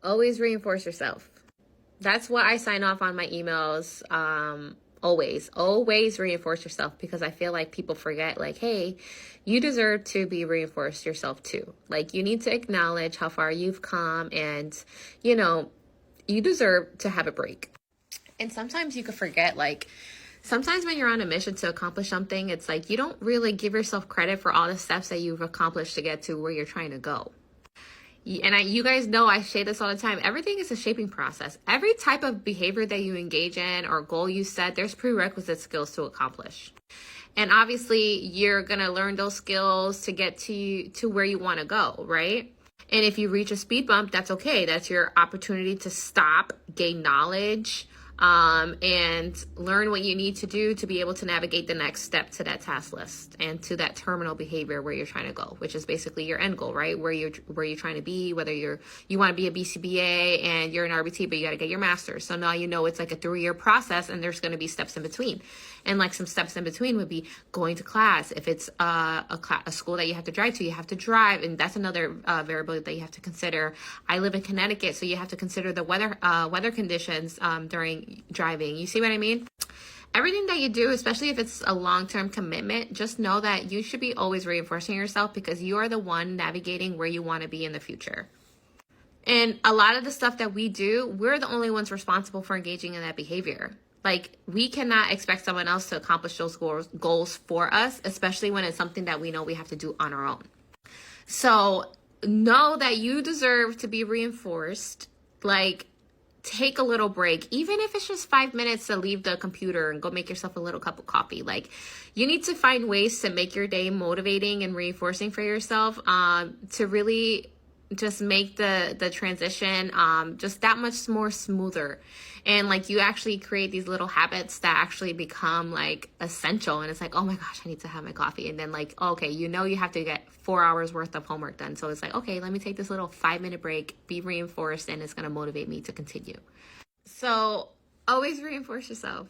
Always reinforce yourself. That's what I sign off on my emails. Always reinforce yourself, because I feel like people forget, like, hey, you deserve to be reinforced yourself too. Like, you need to acknowledge how far you've come, and, you know, you deserve to have a break. And sometimes you could forget, like, sometimes when you're on a mission to accomplish something, it's like you don't really give yourself credit for all the steps that you've accomplished to get to where you're trying to go. And you guys know I say this all the time. Everything is a shaping process. Every type of behavior that you engage in or goal you set, there's prerequisite skills to accomplish. And obviously, you're going to learn those skills to get to where you want to go, right? And if you reach a speed bump, that's okay. That's your opportunity to stop, gain knowledge, and learn what you need to do to be able to navigate the next step to that task list and to that terminal behavior where you're trying to go, which is basically your end goal, right? Where you're trying to be, whether you want to be a BCBA and you're an RBT, but you got to get your master's. So now you know it's like a 3-year process, and there's going to be steps in between. And like some steps in between would be going to class. If it's a school that you have to drive to, you have to drive, and that's another variable that you have to consider. I live in Connecticut, so you have to consider the weather conditions during driving. You see what I mean? Everything that you do, especially if it's a long-term commitment, just know that you should be always reinforcing yourself, because you are the one navigating where you want to be in the future. And a lot of the stuff that we do, we're the only ones responsible for engaging in that behavior. Like, we cannot expect someone else to accomplish those goals for us, especially when it's something that we know we have to do on our own. So know that you deserve to be reinforced. Like, take a little break, even if it's just 5 minutes to leave the computer and go make yourself a little cup of coffee. Like, you need to find ways to make your day motivating and reinforcing for yourself, to really just make the transition just that much more smoother. And like, you actually create these little habits that actually become like essential, and it's like, oh my gosh, I need to have my coffee. And then like, okay, you know, you have to get 4 hours worth of homework done, so it's like, okay, let me take this little 5-minute break, be reinforced, and it's going to motivate me to continue. So always reinforce yourself.